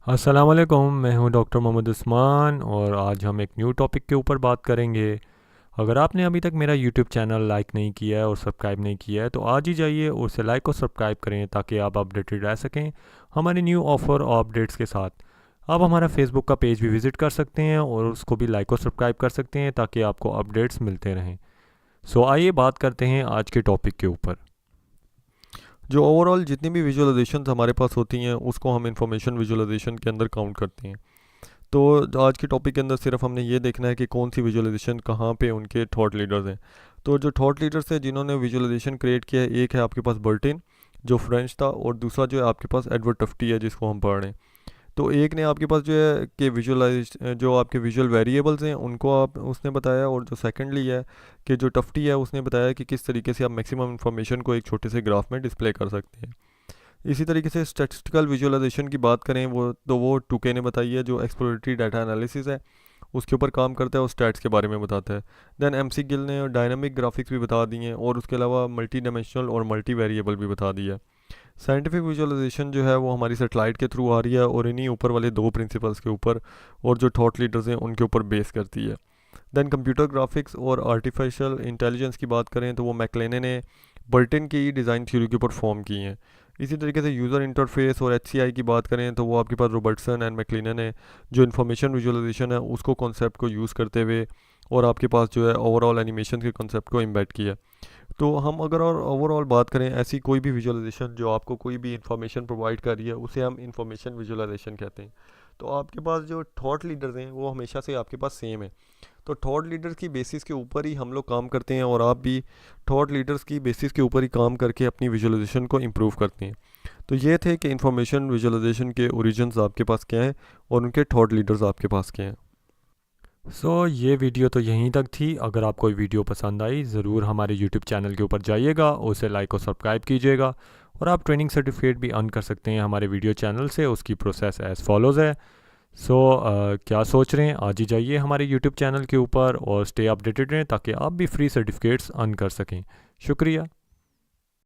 अस्सलाम वालेकुम, मैं हूं डॉक्टर मोहम्मद उस्मान और आज हम एक न्यू टॉपिक के ऊपर बात करेंगे। अगर आपने अभी तक मेरा यूट्यूब चैनल लाइक नहीं किया है और सब्सक्राइब नहीं किया है तो आज ही जाइए और उसे लाइक और सब्सक्राइब करें ताकि आप अपडेटेड रह सकें हमारे न्यू ऑफ़र और अपडेट्स के साथ। आप हमारा फेसबुक का पेज भी विज़िट कर सकते हैं और उसको भी लाइक और सब्सक्राइब कर सकते हैं ताकि आपको अपडेट्स मिलते रहें। सो आइए बात करते हैं आज के टॉपिक के ऊपर। जो ओवरऑल जितनी भी विजुअलाइजेशन हमारे पास होती हैं उसको हम इंफॉर्मेशन विजुअलाइजेशन के अंदर काउंट करते हैं। तो आज के टॉपिक के अंदर सिर्फ हमने ये देखना है कि कौन सी विजुअलाइजेशन कहाँ पे उनके थॉट लीडर्स हैं। तो जो थॉट लीडर्स हैं जिन्होंने विजुअलाइजेशन क्रिएट किया है, एक है आपके पास बर्टिन जो फ्रेंच था, और दूसरा जो है आपके पास एडवर्ड टफ्टी है जिसको हम पढ़ रहे हैं। तो एक ने आपके पास जो है कि विजुअलाइज जो आपके विजुअल वेरिएबल्स हैं उनको आप उसने बताया, और जो सेकेंडली है कि जो टफ्टी है उसने बताया कि किस तरीके से आप मैक्सिमम इन्फॉर्मेशन को एक छोटे से ग्राफ में डिस्प्ले कर सकते हैं। इसी तरीके से स्टैटिस्टिकल विजुअलाइजेशन की बात करें वो टूके ने बताई है, जो एक्सप्लोरेटरी डाटा एनालिसिस है उसके ऊपर काम करता है और स्टैट्स के बारे में बताता है। देन एमसी गिल ने डायनामिक ग्राफिक्स भी बता दी हैं और उसके अलावा मल्टी डायमेंशनल और मल्टी वेरिएबल भी बता दिया है। साइंटिफिक विजुअलाइजेशन जो है वो हमारी सेटेलाइट के थ्रू आ रही है और इन्हीं ऊपर वाले दो प्रिंसिपल्स के ऊपर और जो थॉट लीडर्स हैं उनके ऊपर बेस करती है। देन कंप्यूटर ग्राफिक्स और आर्टिफिशियल इंटेलिजेंस की बात करें तो वो मैकलेने ने बर्टन की डिज़ाइन थ्योरी के ऊपर फॉर्म की हैं। इसी तरीके से यूज़र इंटरफेस और एच की बात करें तो वो आपके पास रॉबर्टसन एंड मैकलेनन है, जो इन्फॉर्मेशन विजुअलाइजेशन है उसको कॉन्सेप्ट को यूज़ करते हुए और आपके पास जो है ओवरऑल एनिमेशन के कॉन्सेप्ट को इम्बेड किया। तो हम अगर और ओवरऑल बात करें ऐसी कोई भी विजुअलाइजेशन जो आपको कोई भी इंफॉर्मेशन प्रोवाइड कर रही है उसे हम इंफॉर्मेशन विजुअलाइजेशन कहते हैं। तो आपके पास जो थॉट लीडर्स हैं वो हमेशा से आपके पास सेम है। तो थॉट लीडर्स की बेसिस के ऊपर ही हम लोग काम करते हैं और आप भी थॉट लीडर्स की बेसिस के ऊपर ही काम करके अपनी विजुअलाइजेशन को इम्प्रूव करते हैं। तो ये थे कि इंफॉर्मेशन विजुअलाइजेशन के ओरिजिन्स आपके पास क्या हैं और उनके थॉट लीडर्स आपके पास क्या हैं। ये वीडियो तो यहीं तक थी। अगर आपको ये वीडियो पसंद आई ज़रूर हमारे यूट्यूब चैनल के ऊपर जाइएगा और उसे लाइक और सब्सक्राइब कीजिएगा। और आप ट्रेनिंग सर्टिफिकेट भी अर्न कर सकते हैं हमारे वीडियो चैनल से। उसकी प्रोसेस एज़ फॉलोज़ है। क्या सोच रहे हैं, आज ही जाइए हमारे यूट्यूब चैनल के ऊपर और स्टे अपडेटेड रहें ताकि आप भी फ्री सर्टिफिकेट्स अर्न कर सकें। शुक्रिया।